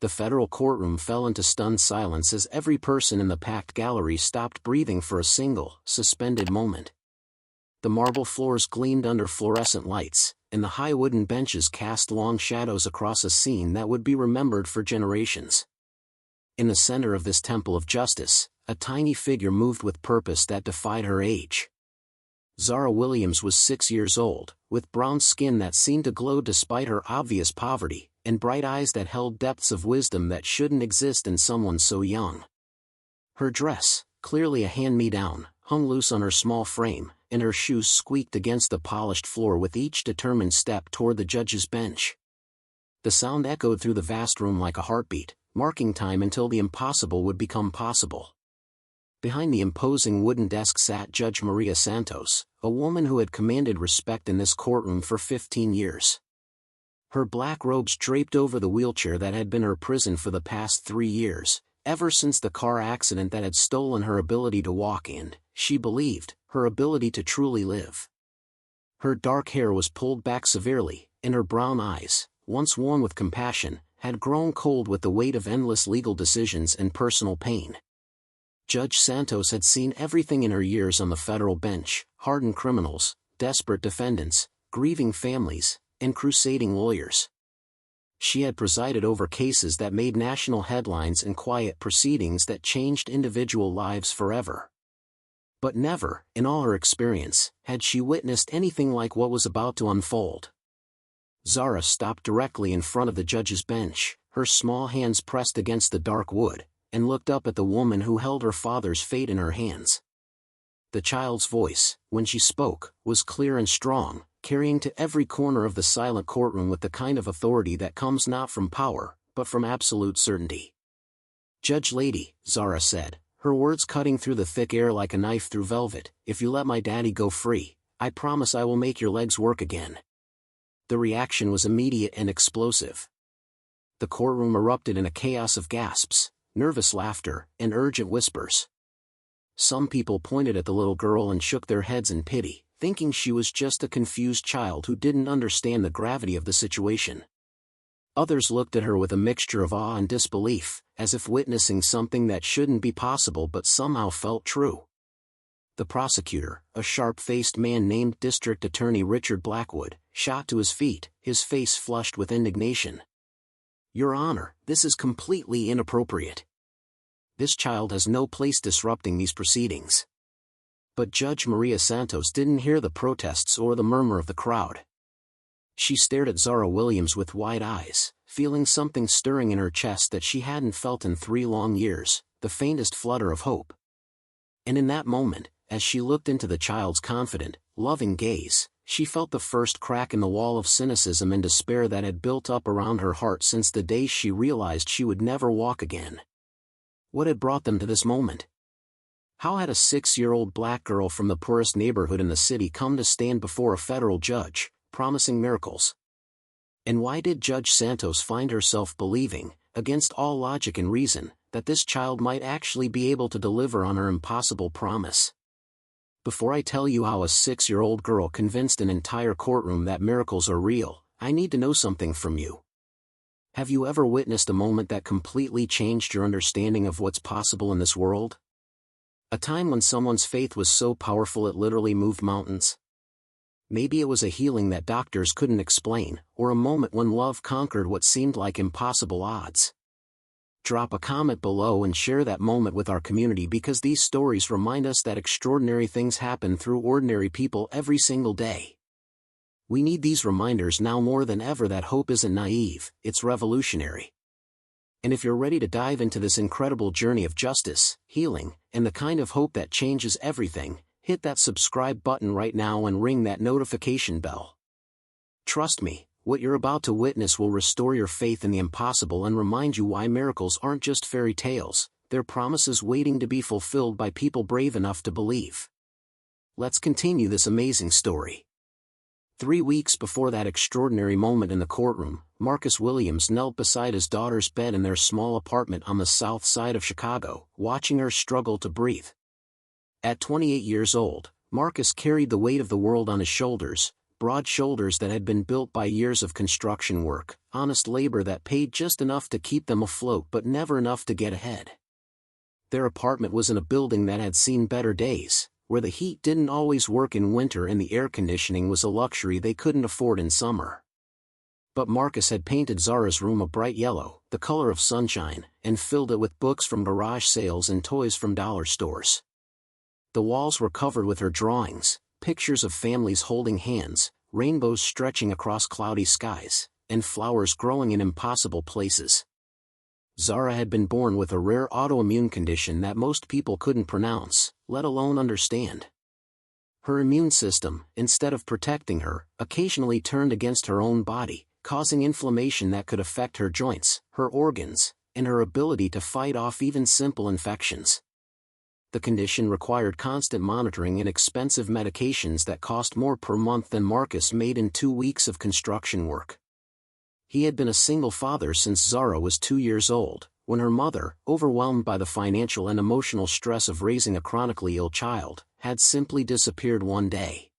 The federal courtroom fell into stunned silence as every person in the packed gallery stopped breathing for a single, suspended moment. The marble floors gleamed under fluorescent lights, and the high wooden benches cast long shadows across a scene that would be remembered for generations. In the center of this temple of justice, a tiny figure moved with purpose that defied her age. Zara Williams was 6 years old, with brown skin that seemed to glow despite her obvious poverty, and bright eyes that held depths of wisdom that shouldn't exist in someone so young. Her dress, clearly a hand-me-down, hung loose on her small frame, and her shoes squeaked against the polished floor with each determined step toward the judge's bench. The sound echoed through the vast room like a heartbeat, marking time until the impossible would become possible. Behind the imposing wooden desk sat Judge Maria Santos, a woman who had commanded respect in this courtroom for 15 years. Her black robes draped over the wheelchair that had been her prison for the past 3 years, ever since the car accident that had stolen her ability to walk and, she believed, her ability to truly live. Her dark hair was pulled back severely, and her brown eyes, once warm with compassion, had grown cold with the weight of endless legal decisions and personal pain. Judge Santos had seen everything in her years on the federal bench: hardened criminals, desperate defendants, grieving families, and crusading lawyers. She had presided over cases that made national headlines and quiet proceedings that changed individual lives forever. But never, in all her experience, had she witnessed anything like what was about to unfold. Zara stopped directly in front of the judge's bench, her small hands pressed against the dark wood, and looked up at the woman who held her father's fate in her hands. The child's voice, when she spoke, was clear and strong, carrying to every corner of the silent courtroom with the kind of authority that comes not from power, but from absolute certainty. "Judge Lady," Zara said, her words cutting through the thick air like a knife through velvet, "if you let my daddy go free, I promise I will make your legs work again." The reaction was immediate and explosive. The courtroom erupted in a chaos of gasps, nervous laughter, and urgent whispers. Some people pointed at the little girl and shook their heads in pity, thinking she was just a confused child who didn't understand the gravity of the situation. Others looked at her with a mixture of awe and disbelief, as if witnessing something that shouldn't be possible but somehow felt true. The prosecutor, a sharp-faced man named District Attorney Richard Blackwood, shot to his feet, his face flushed with indignation. "Your Honor, this is completely inappropriate. This child has no place disrupting these proceedings." But Judge Maria Santos didn't hear the protests or the murmur of the crowd. She stared at Zara Williams with wide eyes, feeling something stirring in her chest that she hadn't felt in 3 long years, the faintest flutter of hope. And in that moment, as she looked into the child's confident, loving gaze, she felt the first crack in the wall of cynicism and despair that had built up around her heart since the day she realized she would never walk again. What had brought them to this moment? How had a 6-year-old black girl from the poorest neighborhood in the city come to stand before a federal judge, promising miracles? And why did Judge Santos find herself believing, against all logic and reason, that this child might actually be able to deliver on her impossible promise? Before I tell you how a 6-year-old girl convinced an entire courtroom that miracles are real, I need to know something from you. Have you ever witnessed a moment that completely changed your understanding of what's possible in this world? A time when someone's faith was so powerful it literally moved mountains? Maybe it was a healing that doctors couldn't explain, or a moment when love conquered what seemed like impossible odds. Drop a comment below and share that moment with our community, because these stories remind us that extraordinary things happen through ordinary people every single day. We need these reminders now more than ever that hope isn't naive, it's revolutionary. And if you're ready to dive into this incredible journey of justice, healing, and the kind of hope that changes everything, hit that subscribe button right now and ring that notification bell. Trust me, what you're about to witness will restore your faith in the impossible and remind you why miracles aren't just fairy tales, they're promises waiting to be fulfilled by people brave enough to believe. Let's continue this amazing story. 3 weeks before that extraordinary moment in the courtroom, Marcus Williams knelt beside his daughter's bed in their small apartment on the south side of Chicago, watching her struggle to breathe. At 28 years old, Marcus carried the weight of the world on his shoulders, broad shoulders that had been built by years of construction work, honest labor that paid just enough to keep them afloat but never enough to get ahead. Their apartment was in a building that had seen better days, where the heat didn't always work in winter and the air conditioning was a luxury they couldn't afford in summer. But Marcus had painted Zara's room a bright yellow, the color of sunshine, and filled it with books from garage sales and toys from dollar stores. The walls were covered with her drawings, pictures of families holding hands, rainbows stretching across cloudy skies, and flowers growing in impossible places. Zara had been born with a rare autoimmune condition that most people couldn't pronounce, let alone understand. Her immune system, instead of protecting her, occasionally turned against her own body, causing inflammation that could affect her joints, her organs, and her ability to fight off even simple infections. The condition required constant monitoring and expensive medications that cost more per month than Marcus made in 2 weeks of construction work. He had been a single father since Zara was 2 years old, when her mother, overwhelmed by the financial and emotional stress of raising a chronically ill child, had simply disappeared one day.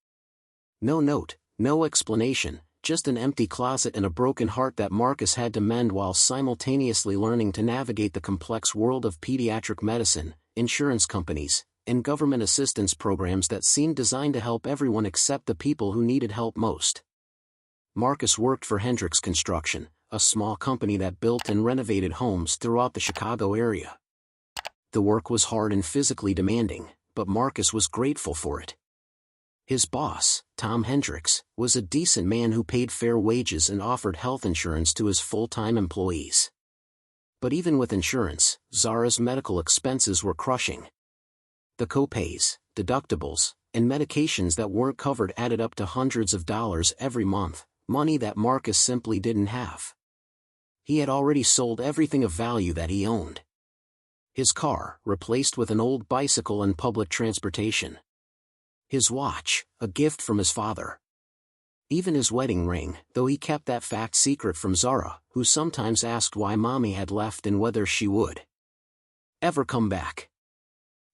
No note, no explanation, just an empty closet and a broken heart that Marcus had to mend while simultaneously learning to navigate the complex world of pediatric medicine, insurance companies, and government assistance programs that seemed designed to help everyone except the people who needed help most. Marcus worked for Hendricks Construction, a small company that built and renovated homes throughout the Chicago area. The work was hard and physically demanding, but Marcus was grateful for it. His boss, Tom Hendricks, was a decent man who paid fair wages and offered health insurance to his full-time employees. But even with insurance, Zara's medical expenses were crushing. The copays, deductibles, and medications that weren't covered added up to hundreds of dollars every month, money that Marcus simply didn't have. He had already sold everything of value that he owned. His car, replaced with an old bicycle and public transportation. His watch, a gift from his father. Even his wedding ring, though he kept that fact secret from Zara, who sometimes asked why Mommy had left and whether she would ever come back.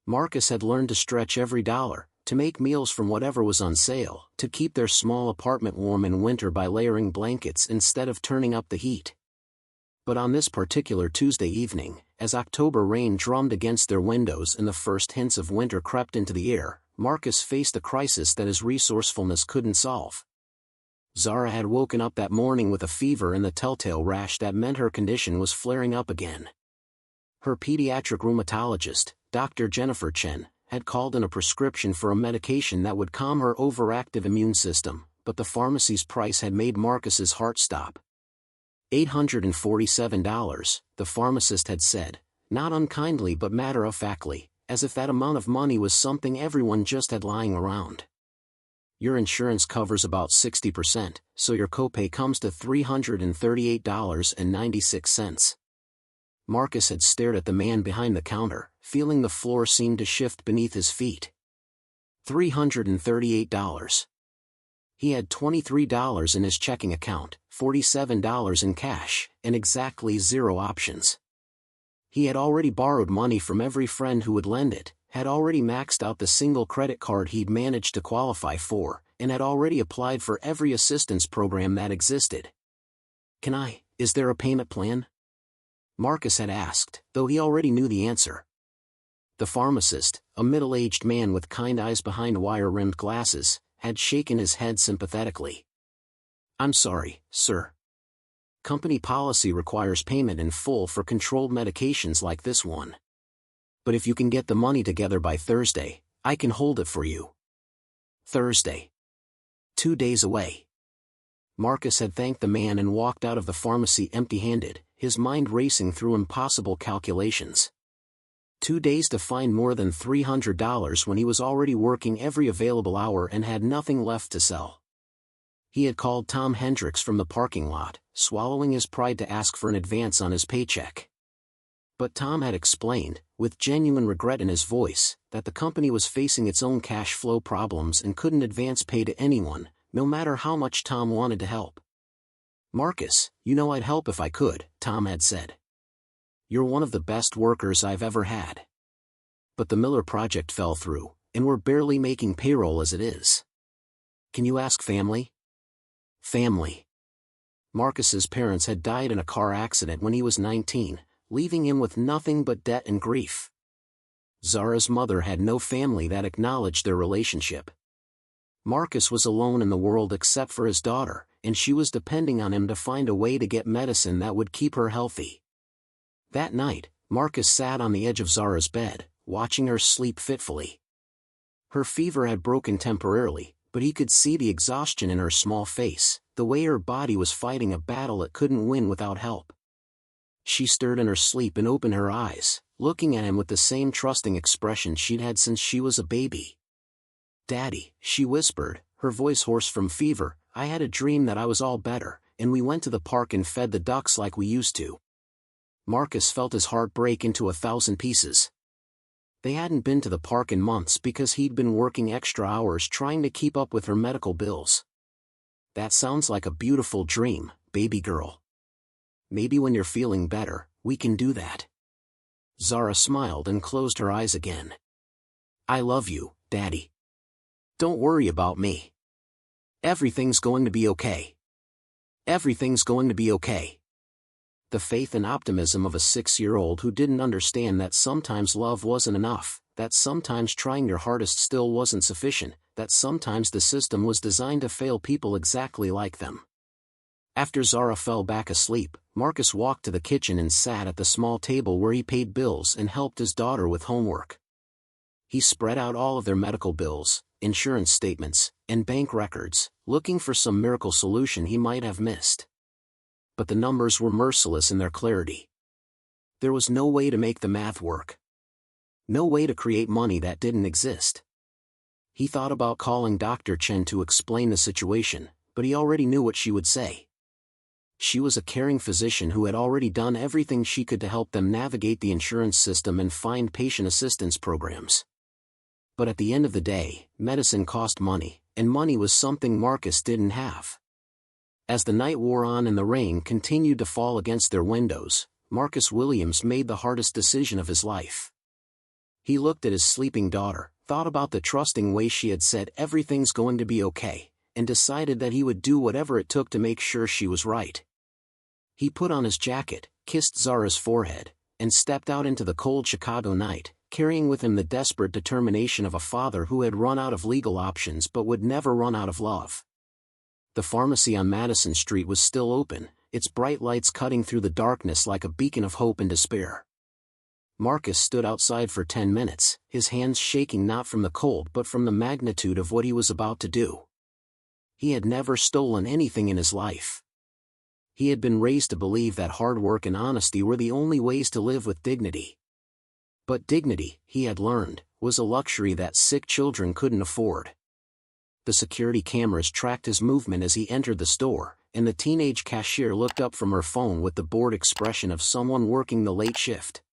Marcus had learned to stretch every dollar, to make meals from whatever was on sale, to keep their small apartment warm in winter by layering blankets instead of turning up the heat. But on this particular Tuesday evening, as October rain drummed against their windows and the first hints of winter crept into the air, Marcus faced a crisis that his resourcefulness couldn't solve. Zara had woken up that morning with a fever and the telltale rash that meant her condition was flaring up again. Her pediatric rheumatologist, Dr. Jennifer Chen, had called in a prescription for a medication that would calm her overactive immune system, but the pharmacy's price had made Marcus's heart stop. $847, the pharmacist had said, not unkindly but matter-of-factly, as if that amount of money was something everyone just had lying around. Your insurance covers about 60%, so your copay comes to $338.96. Marcus had stared at the man behind the counter, feeling the floor seem to shift beneath his feet. $338. He had $23 in his checking account, $47 in cash, and exactly 0 options. He had already borrowed money from every friend who would lend it, had already maxed out the single credit card he'd managed to qualify for, and had already applied for every assistance program that existed. Is there a payment plan? Marcus had asked, though he already knew the answer. The pharmacist, a middle-aged man with kind eyes behind wire-rimmed glasses, had shaken his head sympathetically. I'm sorry, sir. Company policy requires payment in full for controlled medications like this one. But if you can get the money together by Thursday, I can hold it for you. Thursday. 2 days away. Marcus had thanked the man and walked out of the pharmacy empty-handed, his mind racing through impossible calculations. 2 days to find more than $300 when he was already working every available hour and had nothing left to sell. He had called Tom Hendricks from the parking lot, swallowing his pride to ask for an advance on his paycheck. But Tom had explained, with genuine regret in his voice, that the company was facing its own cash flow problems and couldn't advance pay to anyone, no matter how much Tom wanted to help. Marcus, I'd help if I could, Tom had said. You're one of the best workers I've ever had. But the Miller project fell through, and we're barely making payroll as it is. Can you ask family? Family. Marcus's parents had died in a car accident when he was 19, leaving him with nothing but debt and grief. Zara's mother had no family that acknowledged their relationship. Marcus was alone in the world except for his daughter, and she was depending on him to find a way to get medicine that would keep her healthy. That night, Marcus sat on the edge of Zara's bed, watching her sleep fitfully. Her fever had broken temporarily, but he could see the exhaustion in her small face, the way her body was fighting a battle it couldn't win without help. She stirred in her sleep and opened her eyes, looking at him with the same trusting expression she'd had since she was a baby. "Daddy," she whispered, her voice hoarse from fever, "I had a dream that I was all better, and we went to the park and fed the ducks like we used to." Marcus felt his heart break into 1,000 pieces. They hadn't been to the park in months because he'd been working extra hours trying to keep up with her medical bills. "That sounds like a beautiful dream, baby girl. Maybe when you're feeling better, we can do that." Zara smiled and closed her eyes again. "I love you, Daddy. Don't worry about me. Everything's going to be okay. Everything's going to be okay." The faith and optimism of a 6-year-old who didn't understand that sometimes love wasn't enough, that sometimes trying your hardest still wasn't sufficient, that sometimes the system was designed to fail people exactly like them. After Zara fell back asleep, Marcus walked to the kitchen and sat at the small table where he paid bills and helped his daughter with homework. He spread out all of their medical bills, insurance statements, and bank records, looking for some miracle solution he might have missed. But the numbers were merciless in their clarity. There was no way to make the math work. No way to create money that didn't exist. He thought about calling Dr. Chen to explain the situation, but he already knew what she would say. She was a caring physician who had already done everything she could to help them navigate the insurance system and find patient assistance programs. But at the end of the day, medicine cost money, and money was something Marcus didn't have. As the night wore on and the rain continued to fall against their windows, Marcus Williams made the hardest decision of his life. He looked at his sleeping daughter, thought about the trusting way she had said everything's going to be okay, and decided that he would do whatever it took to make sure she was right. He put on his jacket, kissed Zara's forehead, and stepped out into the cold Chicago night, carrying with him the desperate determination of a father who had run out of legal options but would never run out of love. The pharmacy on Madison Street was still open, its bright lights cutting through the darkness like a beacon of hope and despair. Marcus stood outside for 10 minutes, his hands shaking not from the cold but from the magnitude of what he was about to do. He had never stolen anything in his life. He had been raised to believe that hard work and honesty were the only ways to live with dignity. But dignity, he had learned, was a luxury that sick children couldn't afford. The security cameras tracked his movement as he entered the store, and the teenage cashier looked up from her phone with the bored expression of someone working the late shift.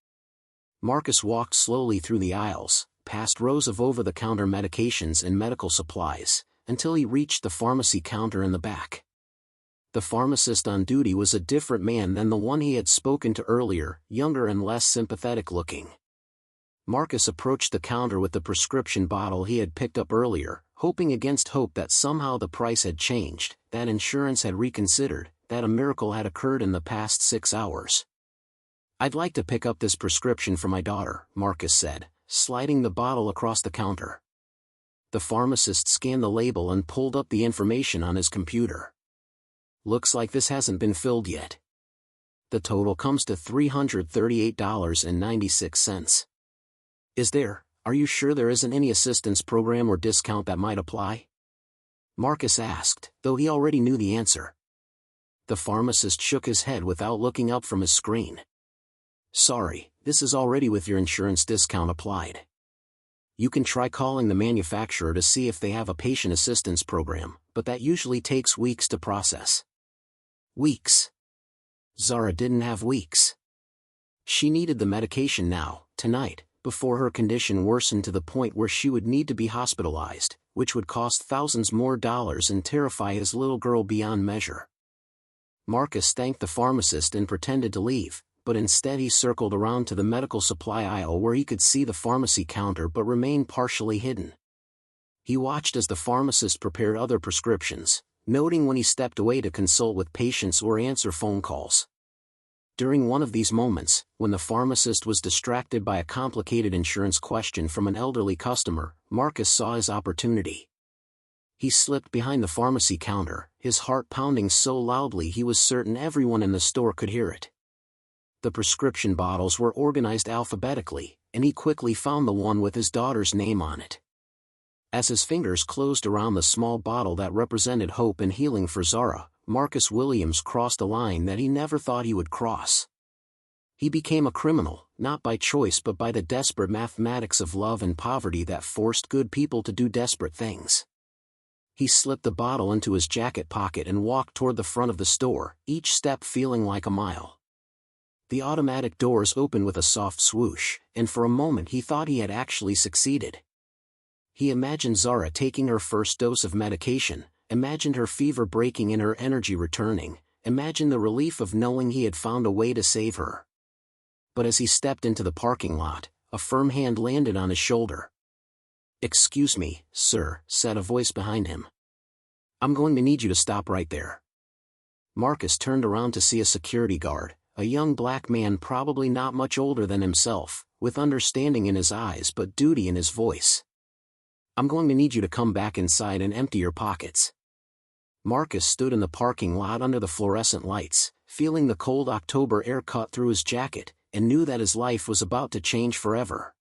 Marcus walked slowly through the aisles, past rows of over-the-counter medications and medical supplies, until he reached the pharmacy counter in the back. The pharmacist on duty was a different man than the one he had spoken to earlier, younger and less sympathetic looking. Marcus approached the counter with the prescription bottle he had picked up earlier, hoping against hope that somehow the price had changed, that insurance had reconsidered, that a miracle had occurred in the past 6 hours. "I'd like to pick up this prescription for my daughter," Marcus said, sliding the bottle across the counter. The pharmacist scanned the label and pulled up the information on his computer. "Looks like this hasn't been filled yet. The total comes to $338.96. Are you sure there isn't any assistance program or discount that might apply?" Marcus asked, though he already knew the answer. The pharmacist shook his head without looking up from his screen. "Sorry, this is already with your insurance discount applied. You can try calling the manufacturer to see if they have a patient assistance program, but that usually takes weeks to process." Weeks? Zara didn't have weeks. She needed the medication now, tonight, before her condition worsened to the point where she would need to be hospitalized, which would cost thousands more dollars and terrify his little girl beyond measure. Marcus thanked the pharmacist and pretended to leave, but instead he circled around to the medical supply aisle where he could see the pharmacy counter but remain partially hidden. He watched as the pharmacist prepared other prescriptions, noting when he stepped away to consult with patients or answer phone calls. During one of these moments, when the pharmacist was distracted by a complicated insurance question from an elderly customer, Marcus saw his opportunity. He slipped behind the pharmacy counter, his heart pounding so loudly he was certain everyone in the store could hear it. The prescription bottles were organized alphabetically, and he quickly found the one with his daughter's name on it. As his fingers closed around the small bottle that represented hope and healing for Zara, Marcus Williams crossed a line that he never thought he would cross. He became a criminal, not by choice but by the desperate mathematics of love and poverty that forced good people to do desperate things. He slipped the bottle into his jacket pocket and walked toward the front of the store, each step feeling like a mile. The automatic doors opened with a soft swoosh, and for a moment he thought he had actually succeeded. He imagined Zara taking her first dose of medication, imagined her fever breaking and her energy returning, imagined the relief of knowing he had found a way to save her. But as he stepped into the parking lot, a firm hand landed on his shoulder. "Excuse me, sir," said a voice behind him. "I'm going to need you to stop right there." Marcus turned around to see a security guard, a young black man probably not much older than himself, with understanding in his eyes but duty in his voice. "I'm going to need you to come back inside and empty your pockets." Marcus stood in the parking lot under the fluorescent lights, feeling the cold October air cut through his jacket, and knew that his life was about to change forever.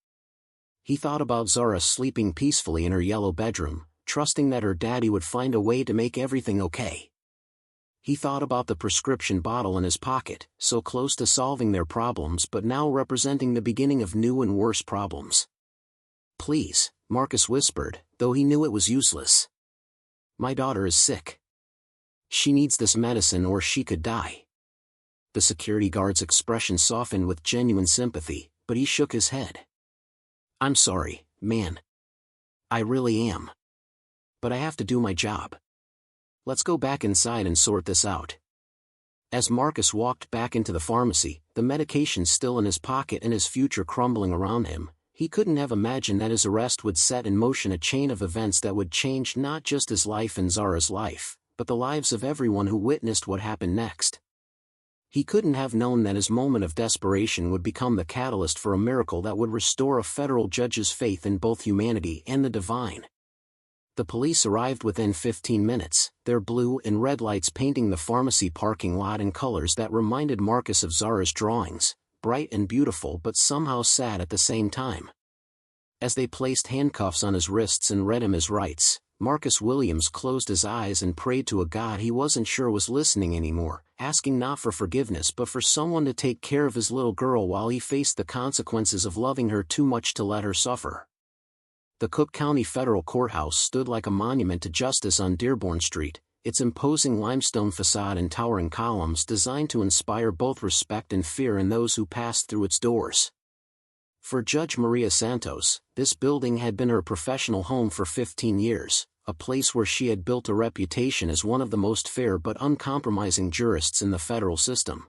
He thought about Zara sleeping peacefully in her yellow bedroom, trusting that her daddy would find a way to make everything okay. He thought about the prescription bottle in his pocket, so close to solving their problems but now representing the beginning of new and worse problems. "Please," Marcus whispered, though he knew it was useless. "My daughter is sick. She needs this medicine or she could die." The security guard's expression softened with genuine sympathy, but he shook his head. "I'm sorry, man. I really am. But I have to do my job. Let's go back inside and sort this out." As Marcus walked back into the pharmacy, the medication still in his pocket and his future crumbling around him, he couldn't have imagined that his arrest would set in motion a chain of events that would change not just his life and Zara's life, but the lives of everyone who witnessed what happened next. He couldn't have known that his moment of desperation would become the catalyst for a miracle that would restore a federal judge's faith in both humanity and the divine. The police arrived within 15 minutes, their blue and red lights painting the pharmacy parking lot in colors that reminded Marcus of Zara's drawings, bright and beautiful but somehow sad at the same time. As they placed handcuffs on his wrists and read him his rights, Marcus Williams closed his eyes and prayed to a God he wasn't sure was listening anymore, asking not for forgiveness but for someone to take care of his little girl while he faced the consequences of loving her too much to let her suffer. The Cook County Federal Courthouse stood like a monument to justice on Dearborn Street, its imposing limestone facade and towering columns designed to inspire both respect and fear in those who passed through its doors. For Judge Maria Santos, this building had been her professional home for 15 years, a place where she had built a reputation as one of the most fair but uncompromising jurists in the federal system.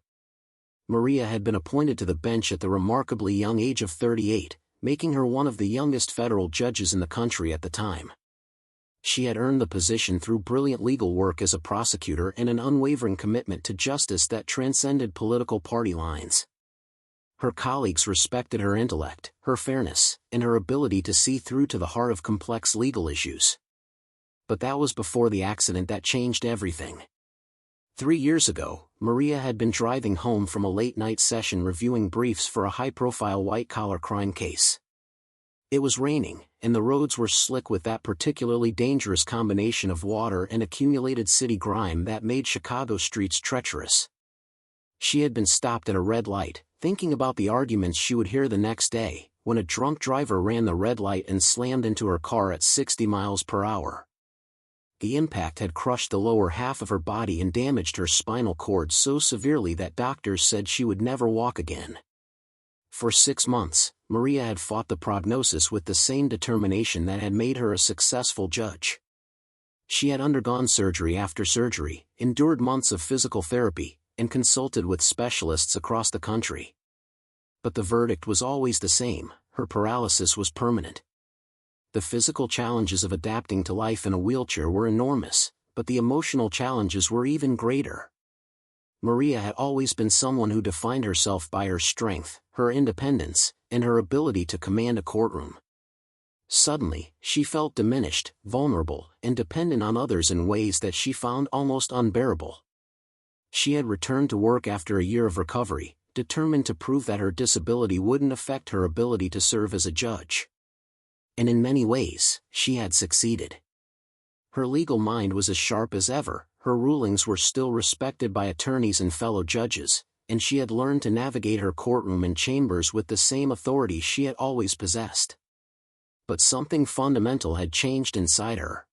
Maria had been appointed to the bench at the remarkably young age of 38, making her one of the youngest federal judges in the country at the time. She had earned the position through brilliant legal work as a prosecutor and an unwavering commitment to justice that transcended political party lines. Her colleagues respected her intellect, her fairness, and her ability to see through to the heart of complex legal issues. But that was before the accident that changed everything. 3 years ago, Maria had been driving home from a late-night session reviewing briefs for a high-profile white-collar crime case. It was raining, and the roads were slick with that particularly dangerous combination of water and accumulated city grime that made Chicago streets treacherous. She had been stopped at a red light, thinking about the arguments she would hear the next day, when a drunk driver ran the red light and slammed into her car at 60 miles per hour. The impact had crushed the lower half of her body and damaged her spinal cord so severely that doctors said she would never walk again. For 6 months, Maria had fought the prognosis with the same determination that had made her a successful judge. She had undergone surgery after surgery, endured months of physical therapy, and consulted with specialists across the country. But the verdict was always the same: her paralysis was permanent. The physical challenges of adapting to life in a wheelchair were enormous, but the emotional challenges were even greater. Maria had always been someone who defined herself by her strength, her independence, and her ability to command a courtroom. Suddenly, she felt diminished, vulnerable, and dependent on others in ways that she found almost unbearable. She had returned to work after a year of recovery, determined to prove that her disability wouldn't affect her ability to serve as a judge. And in many ways, she had succeeded. Her legal mind was as sharp as ever, her rulings were still respected by attorneys and fellow judges, and she had learned to navigate her courtroom and chambers with the same authority she had always possessed. But something fundamental had changed inside her.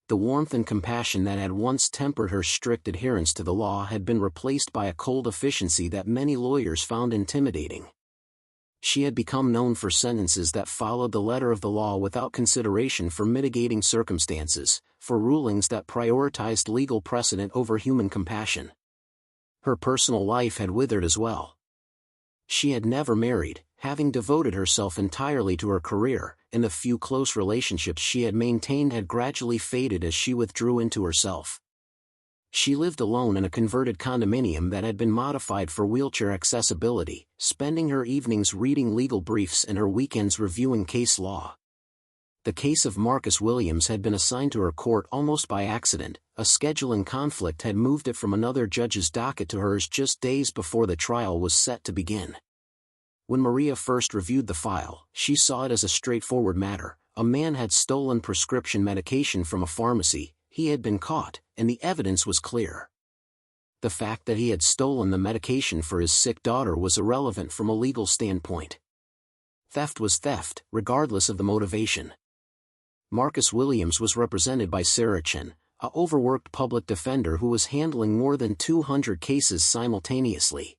The warmth and compassion that had once tempered her strict adherence to the law had been replaced by a cold efficiency that many lawyers found intimidating. She had become known for sentences that followed the letter of the law without consideration for mitigating circumstances, for rulings that prioritized legal precedent over human compassion. Her personal life had withered as well. She had never married, having devoted herself entirely to her career, and the few close relationships she had maintained had gradually faded as she withdrew into herself. She lived alone in a converted condominium that had been modified for wheelchair accessibility, spending her evenings reading legal briefs and her weekends reviewing case law. The case of Marcus Williams had been assigned to her court almost by accident. A scheduling conflict had moved it from another judge's docket to hers just days before the trial was set to begin. When Maria first reviewed the file, she saw it as a straightforward matter. A man had stolen prescription medication from a pharmacy, he had been caught, and the evidence was clear. The fact that he had stolen the medication for his sick daughter was irrelevant from a legal standpoint. Theft was theft, regardless of the motivation. Marcus Williams was represented by Sarah Chen, a overworked public defender who was handling more than 200 cases simultaneously.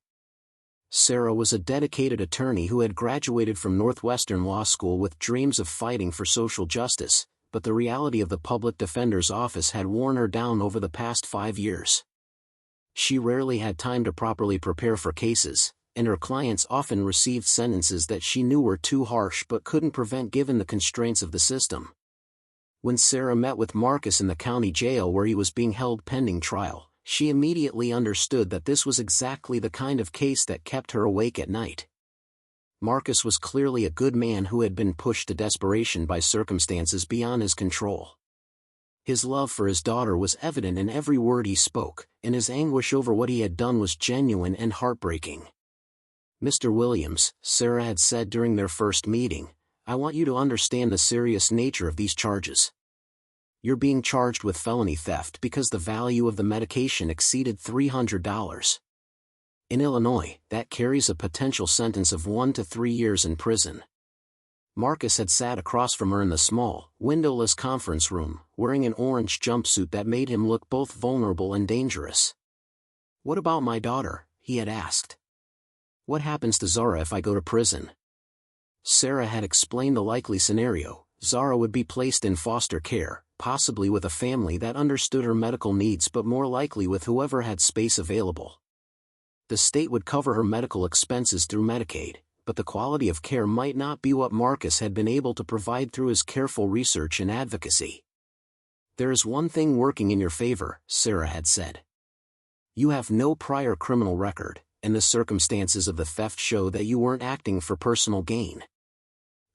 Sarah was a dedicated attorney who had graduated from Northwestern Law School with dreams of fighting for social justice, but the reality of the public defender's office had worn her down over the past 5 years. She rarely had time to properly prepare for cases, and her clients often received sentences that she knew were too harsh but couldn't prevent given the constraints of the system. When Sarah met with Marcus in the county jail where he was being held pending trial, she immediately understood that this was exactly the kind of case that kept her awake at night. Marcus was clearly a good man who had been pushed to desperation by circumstances beyond his control. His love for his daughter was evident in every word he spoke, and his anguish over what he had done was genuine and heartbreaking. "Mr. Williams," Sarah had said during their first meeting, "I want you to understand the serious nature of these charges. You're being charged with felony theft because the value of the medication exceeded $300. In Illinois, that carries a potential sentence of 1 to 3 years in prison." Marcus had sat across from her in the small, windowless conference room, wearing an orange jumpsuit that made him look both vulnerable and dangerous. "What about my daughter?" he had asked. "What happens to Zara if I go to prison?" Sarah had explained the likely scenario. Zara would be placed in foster care, possibly with a family that understood her medical needs but more likely with whoever had space available. The state would cover her medical expenses through Medicaid, but the quality of care might not be what Marcus had been able to provide through his careful research and advocacy. "There is one thing working in your favor," Sarah had said. "You have no prior criminal record, and the circumstances of the theft show that you weren't acting for personal gain.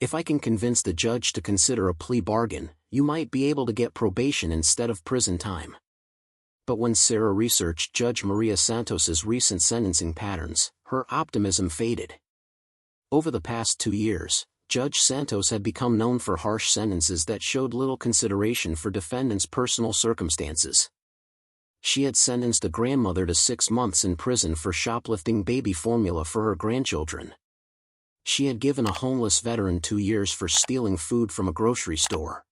If I can convince the judge to consider a plea bargain, you might be able to get probation instead of prison time." But when Sarah researched Judge Maria Santos's recent sentencing patterns, her optimism faded. Over the past 2 years, Judge Santos had become known for harsh sentences that showed little consideration for defendants' personal circumstances. She had sentenced a grandmother to 6 months in prison for shoplifting baby formula for her grandchildren. She had given a homeless veteran 2 years for stealing food from a grocery store.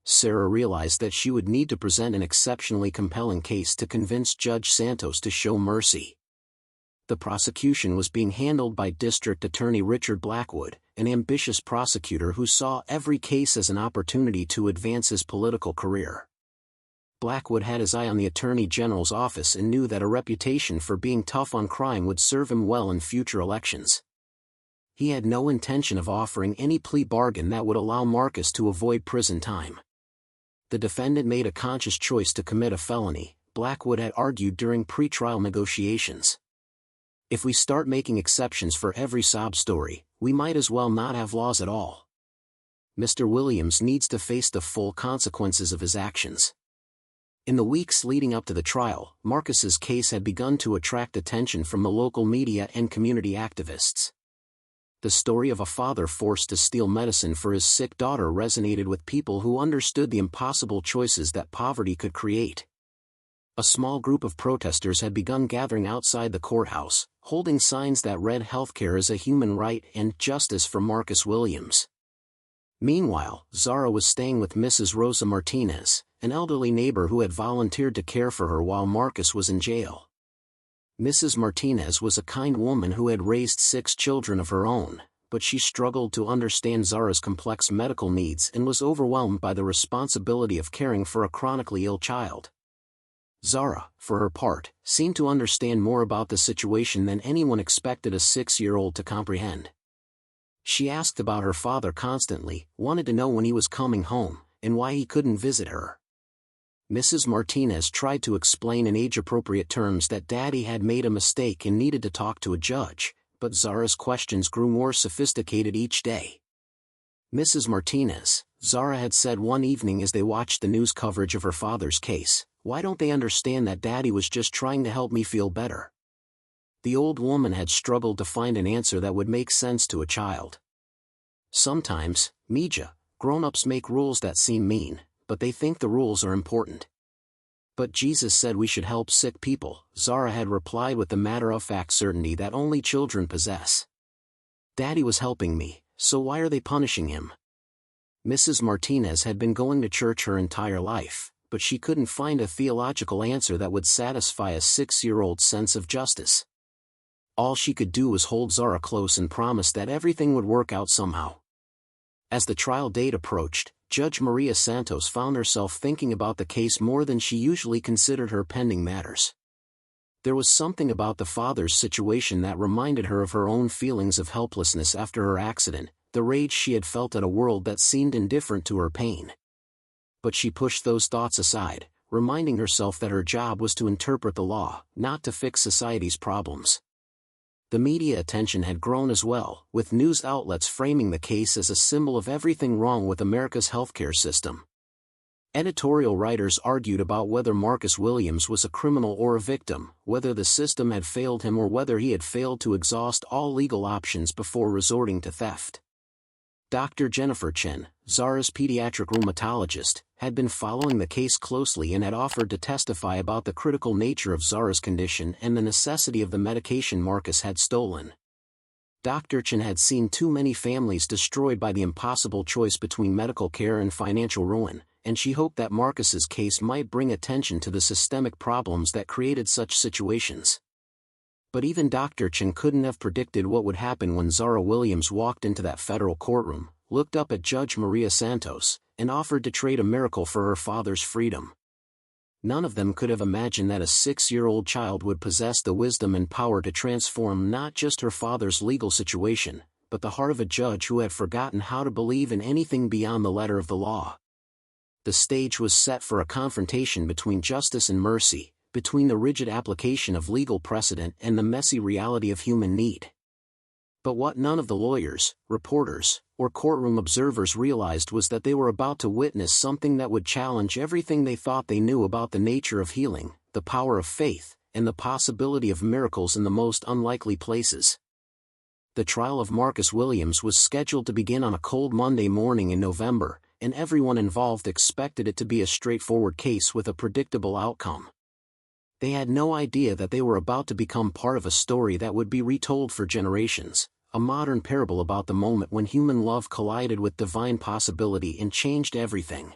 Sarah realized that she would need to present an exceptionally compelling case to convince Judge Santos to show mercy. The prosecution was being handled by District Attorney Richard Blackwood, an ambitious prosecutor who saw every case as an opportunity to advance his political career. Blackwood had his eye on the Attorney General's office and knew that a reputation for being tough on crime would serve him well in future elections. He had no intention of offering any plea bargain that would allow Marcus to avoid prison time. The defendant made a conscious choice to commit a felony, Blackwood had argued during pretrial negotiations. If we start making exceptions for every sob story, we might as well not have laws at all. Mr. Williams needs to face the full consequences of his actions. In the weeks leading up to the trial, Marcus's case had begun to attract attention from the local media and community activists. The story of a father forced to steal medicine for his sick daughter resonated with people who understood the impossible choices that poverty could create. A small group of protesters had begun gathering outside the courthouse, holding signs that read "Healthcare is a human right" and "Justice for Marcus Williams." Meanwhile, Zara was staying with Mrs. Rosa Martinez, an elderly neighbor who had volunteered to care for her while Marcus was in jail. Mrs. Martinez was a kind woman who had raised 6 children of her own, but she struggled to understand Zara's complex medical needs and was overwhelmed by the responsibility of caring for a chronically ill child. Zara, for her part, seemed to understand more about the situation than anyone expected a 6-year-old to comprehend. She asked about her father constantly, wanted to know when he was coming home, and why he couldn't visit her. Mrs. Martinez tried to explain in age-appropriate terms that Daddy had made a mistake and needed to talk to a judge, but Zara's questions grew more sophisticated each day. Mrs. Martinez, Zara had said one evening as they watched the news coverage of her father's case, "Why don't they understand that Daddy was just trying to help me feel better?" The old woman had struggled to find an answer that would make sense to a child. Sometimes, Mija, grown-ups make rules that seem mean, but they think the rules are important. But Jesus said we should help sick people, Zara had replied with the matter-of-fact certainty that only children possess. Daddy was helping me, so why are they punishing him? Mrs. Martinez had been going to church her entire life, but she couldn't find a theological answer that would satisfy a 6-year-old's sense of justice. All she could do was hold Zara close and promise that everything would work out somehow. As the trial date approached, Judge Maria Santos found herself thinking about the case more than she usually considered her pending matters. There was something about the father's situation that reminded her of her own feelings of helplessness after her accident, the rage she had felt at a world that seemed indifferent to her pain. But she pushed those thoughts aside, reminding herself that her job was to interpret the law, not to fix society's problems. The media attention had grown as well, with news outlets framing the case as a symbol of everything wrong with America's healthcare system. Editorial writers argued about whether Marcus Williams was a criminal or a victim, whether the system had failed him or whether he had failed to exhaust all legal options before resorting to theft. Dr. Jennifer Chen, Zara's pediatric rheumatologist, had been following the case closely and had offered to testify about the critical nature of Zara's condition and the necessity of the medication Marcus had stolen. Dr. Chen had seen too many families destroyed by the impossible choice between medical care and financial ruin, and she hoped that Marcus's case might bring attention to the systemic problems that created such situations. But even Dr. Chen couldn't have predicted what would happen when Zara Williams walked into that federal courtroom, looked up at Judge Maria Santos, and offered to trade a miracle for her father's freedom. None of them could have imagined that a 6-year-old child would possess the wisdom and power to transform not just her father's legal situation, but the heart of a judge who had forgotten how to believe in anything beyond the letter of the law. The stage was set for a confrontation between justice and mercy, between the rigid application of legal precedent and the messy reality of human need. But what none of the lawyers, reporters, or courtroom observers realized was that they were about to witness something that would challenge everything they thought they knew about the nature of healing, the power of faith, and the possibility of miracles in the most unlikely places. The trial of Marcus Williams was scheduled to begin on a cold Monday morning in November, and everyone involved expected it to be a straightforward case with a predictable outcome. They had no idea that they were about to become part of a story that would be retold for generations, a modern parable about the moment when human love collided with divine possibility and changed everything.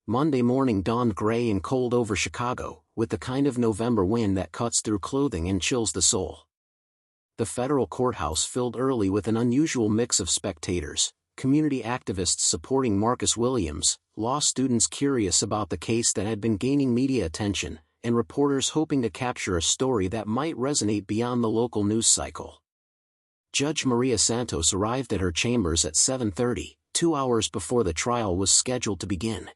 Monday morning dawned gray and cold over Chicago, with the kind of November wind that cuts through clothing and chills the soul. The federal courthouse filled early with an unusual mix of spectators, community activists supporting Marcus Williams, law students curious about the case that had been gaining media attention, and reporters hoping to capture a story that might resonate beyond the local news cycle. Judge Maria Santos arrived at her chambers at 7:30, 2 hours before the trial was scheduled to begin.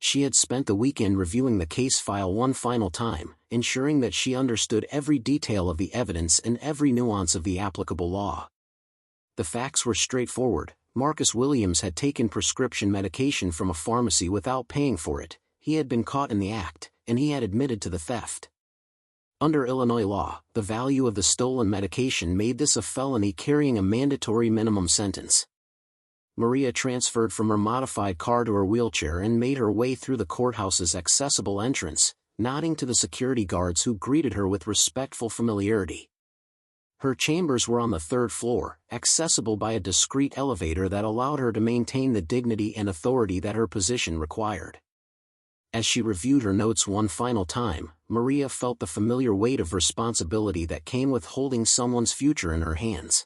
She had spent the weekend reviewing the case file one final time, ensuring that she understood every detail of the evidence and every nuance of the applicable law. The facts were straightforward. Marcus Williams had taken prescription medication from a pharmacy without paying for it, he had been caught in the act, and he had admitted to the theft. Under Illinois law, the value of the stolen medication made this a felony carrying a mandatory minimum sentence. Maria transferred from her modified car to her wheelchair and made her way through the courthouse's accessible entrance, nodding to the security guards who greeted her with respectful familiarity. Her chambers were on the third floor, accessible by a discreet elevator that allowed her to maintain the dignity and authority that her position required. As she reviewed her notes one final time, Maria felt the familiar weight of responsibility that came with holding someone's future in her hands.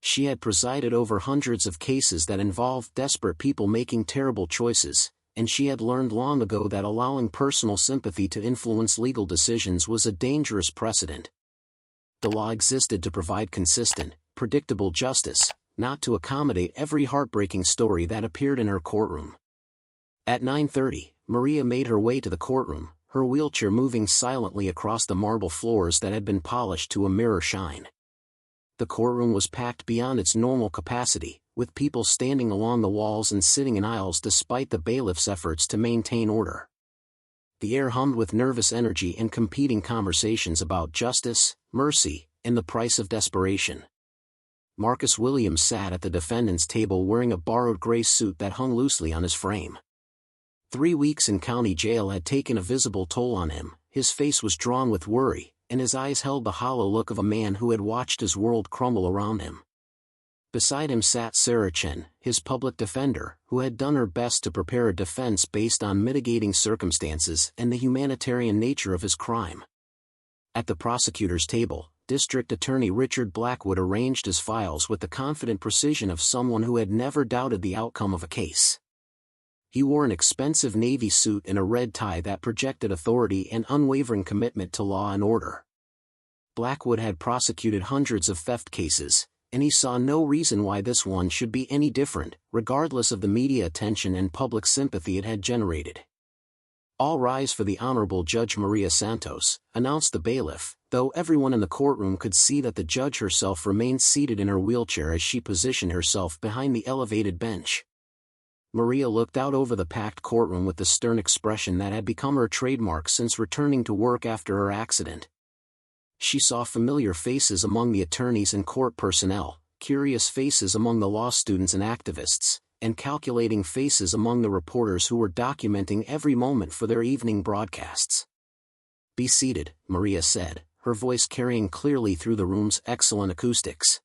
She had presided over hundreds of cases that involved desperate people making terrible choices, and she had learned long ago that allowing personal sympathy to influence legal decisions was a dangerous precedent. The law existed to provide consistent, predictable justice, not to accommodate every heartbreaking story that appeared in her courtroom. At 9:30, Maria made her way to the courtroom, her wheelchair moving silently across the marble floors that had been polished to a mirror shine. The courtroom was packed beyond its normal capacity, with people standing along the walls and sitting in aisles despite the bailiff's efforts to maintain order. The air hummed with nervous energy and competing conversations about justice, mercy, and the price of desperation. Marcus Williams sat at the defendant's table wearing a borrowed gray suit that hung loosely on his frame. 3 weeks in county jail had taken a visible toll on him, his face was drawn with worry, and his eyes held the hollow look of a man who had watched his world crumble around him. Beside him sat Sarah Chen, his public defender, who had done her best to prepare a defense based on mitigating circumstances and the humanitarian nature of his crime. At the prosecutor's table, District Attorney Richard Blackwood arranged his files with the confident precision of someone who had never doubted the outcome of a case. He wore an expensive navy suit and a red tie that projected authority and unwavering commitment to law and order. Blackwood had prosecuted hundreds of theft cases, and he saw no reason why this one should be any different, regardless of the media attention and public sympathy it had generated. "All rise for the Honorable Judge Maria Santos," announced the bailiff, though everyone in the courtroom could see that the judge herself remained seated in her wheelchair as she positioned herself behind the elevated bench. Maria looked out over the packed courtroom with the stern expression that had become her trademark since returning to work after her accident. She saw familiar faces among the attorneys and court personnel, curious faces among the law students and activists, and calculating faces among the reporters who were documenting every moment for their evening broadcasts. "Be seated," Maria said, her voice carrying clearly through the room's excellent acoustics.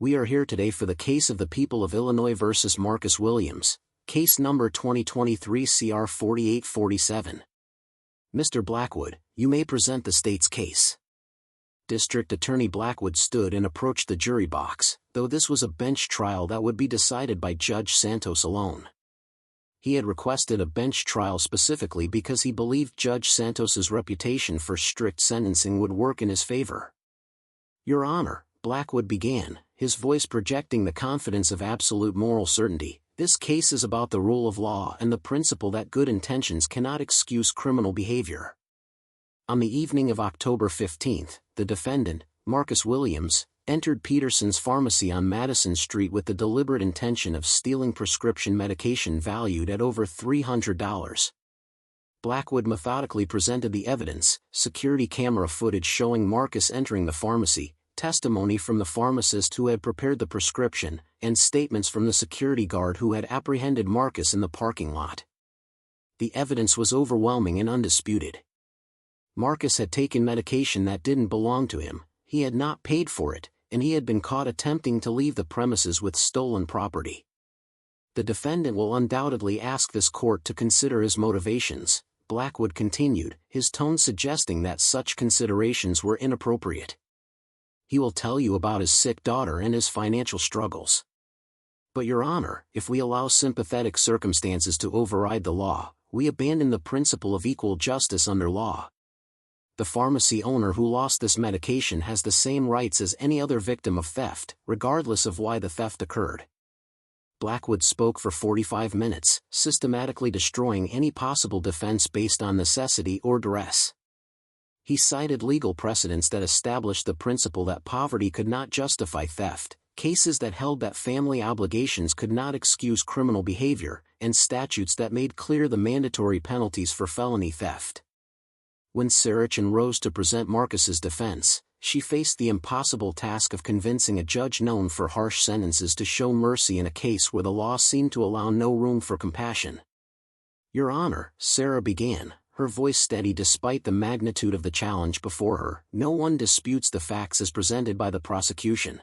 "We are here today for the case of the people of Illinois versus Marcus Williams, case number 2023 CR 4847. Mr. Blackwood, you may present the state's case." District Attorney Blackwood stood and approached the jury box, though this was a bench trial that would be decided by Judge Santos alone. He had requested a bench trial specifically because he believed Judge Santos's reputation for strict sentencing would work in his favor. "Your Honor," Blackwood began, his voice projecting the confidence of absolute moral certainty, "this case is about the rule of law and the principle that good intentions cannot excuse criminal behavior." On the evening of October 15, the defendant, Marcus Williams, entered Peterson's pharmacy on Madison Street with the deliberate intention of stealing prescription medication valued at over $300. Blackwood methodically presented the evidence, security camera footage showing Marcus entering the pharmacy, testimony from the pharmacist who had prepared the prescription, and statements from the security guard who had apprehended Marcus in the parking lot. The evidence was overwhelming and undisputed. Marcus had taken medication that didn't belong to him, he had not paid for it, and he had been caught attempting to leave the premises with stolen property. The defendant will undoubtedly ask this court to consider his motivations, Blackwood continued, his tone suggesting that such considerations were inappropriate. He will tell you about his sick daughter and his financial struggles. But Your Honor, if we allow sympathetic circumstances to override the law, we abandon the principle of equal justice under law. The pharmacy owner who lost this medication has the same rights as any other victim of theft, regardless of why the theft occurred. Blackwood spoke for 45 minutes, systematically destroying any possible defense based on necessity or duress. He cited legal precedents that established the principle that poverty could not justify theft, cases that held that family obligations could not excuse criminal behavior, and statutes that made clear the mandatory penalties for felony theft. When Saracen rose to present Marcus's defense, she faced the impossible task of convincing a judge known for harsh sentences to show mercy in a case where the law seemed to allow no room for compassion. "Your Honor," Sarah began, her voice steady despite the magnitude of the challenge before her, "no one disputes the facts as presented by the prosecution.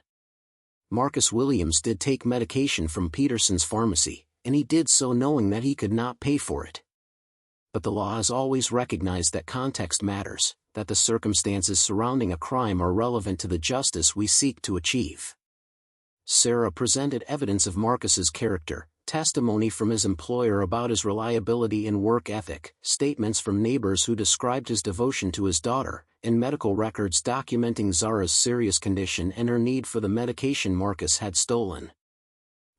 Marcus Williams did take medication from Peterson's pharmacy, and he did so knowing that he could not pay for it. But the law has always recognized that context matters, that the circumstances surrounding a crime are relevant to the justice we seek to achieve." Sarah presented evidence of Marcus's character, testimony from his employer about his reliability and work ethic, statements from neighbors who described his devotion to his daughter, and medical records documenting Zara's serious condition and her need for the medication Marcus had stolen.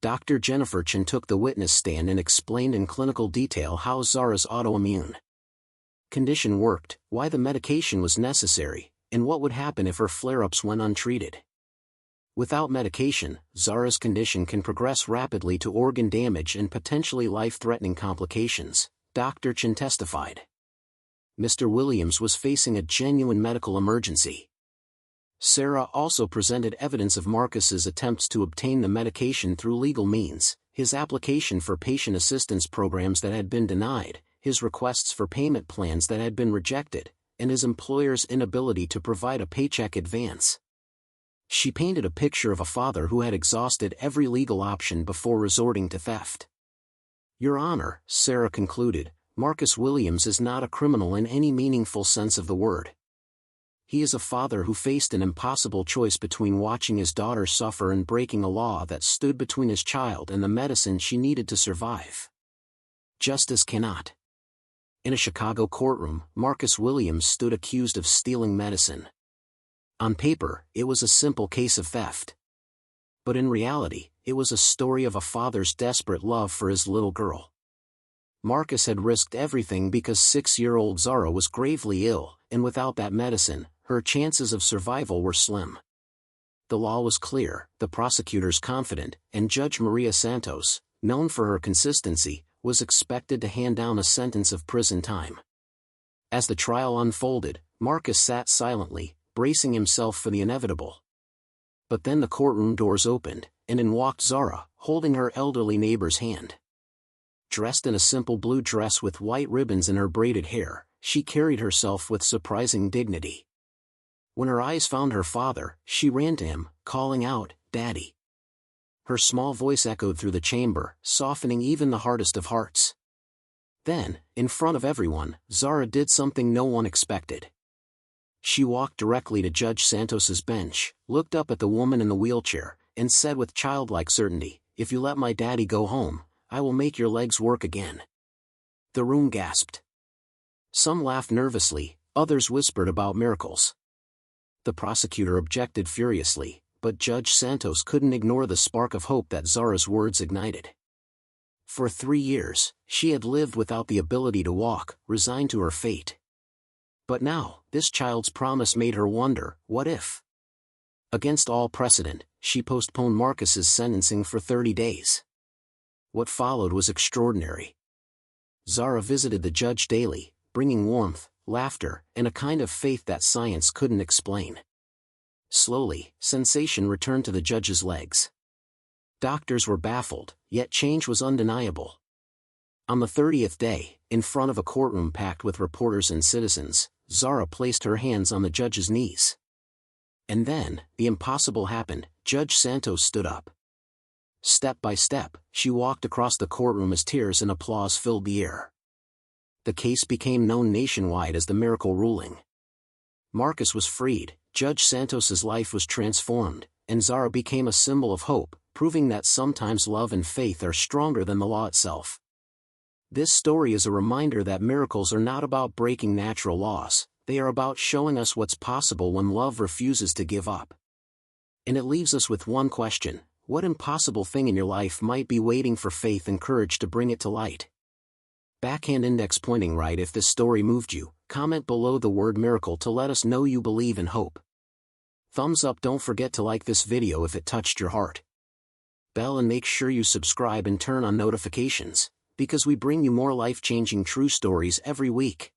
Dr. Jennifer Chen took the witness stand and explained in clinical detail how Zara's autoimmune condition worked, why the medication was necessary, and what would happen if her flare-ups went untreated. Without medication, Zara's condition can progress rapidly to organ damage and potentially life-threatening complications, Dr. Chen testified. Mr. Williams was facing a genuine medical emergency. Sarah also presented evidence of Marcus's attempts to obtain the medication through legal means, his application for patient assistance programs that had been denied, his requests for payment plans that had been rejected, and his employer's inability to provide a paycheck advance. She painted a picture of a father who had exhausted every legal option before resorting to theft. "Your Honor," Sarah concluded, "Marcus Williams is not a criminal in any meaningful sense of the word. He is a father who faced an impossible choice between watching his daughter suffer and breaking a law that stood between his child and the medicine she needed to survive. Justice cannot." In a Chicago courtroom, Marcus Williams stood accused of stealing medicine. On paper, it was a simple case of theft. But in reality, it was a story of a father's desperate love for his little girl. Marcus had risked everything because 6-year-old Zara was gravely ill, and without that medicine, her chances of survival were slim. The law was clear, the prosecutors confident, and Judge Maria Santos, known for her consistency, was expected to hand down a sentence of prison time. As the trial unfolded, Marcus sat silently, bracing himself for the inevitable. But then the courtroom doors opened, and in walked Zara, holding her elderly neighbor's hand. Dressed in a simple blue dress with white ribbons in her braided hair, she carried herself with surprising dignity. When her eyes found her father, she ran to him, calling out, "Daddy." Her small voice echoed through the chamber, softening even the hardest of hearts. Then, in front of everyone, Zara did something no one expected. She walked directly to Judge Santos's bench, looked up at the woman in the wheelchair, and said with childlike certainty, "If you let my daddy go home, I will make your legs work again." The room gasped. Some laughed nervously, others whispered about miracles. The prosecutor objected furiously, but Judge Santos couldn't ignore the spark of hope that Zara's words ignited. For 3 years, she had lived without the ability to walk, resigned to her fate. But now, this child's promise made her wonder, what if? Against all precedent, she postponed Marcus's sentencing for 30 days. What followed was extraordinary. Zara visited the judge daily, bringing warmth, laughter, and a kind of faith that science couldn't explain. Slowly, sensation returned to the judge's legs. Doctors were baffled, yet change was undeniable. On the 30th day, in front of a courtroom packed with reporters and citizens, Zara placed her hands on the judge's knees. And then, the impossible happened. Judge Santos stood up. Step by step, she walked across the courtroom as tears and applause filled the air. The case became known nationwide as the miracle ruling. Marcus was freed, Judge Santos's life was transformed, and Zara became a symbol of hope, proving that sometimes love and faith are stronger than the law itself. This story is a reminder that miracles are not about breaking natural laws, they are about showing us what's possible when love refuses to give up. And it leaves us with one question: What impossible thing in your life might be waiting for faith and courage to bring it to light? Backhand index pointing right if this story moved you. Comment below the word miracle to let us know you believe in hope. Thumbs up, don't forget to like this video if it touched your heart. Bell, and make sure you subscribe and turn on notifications, because we bring you more life-changing true stories every week.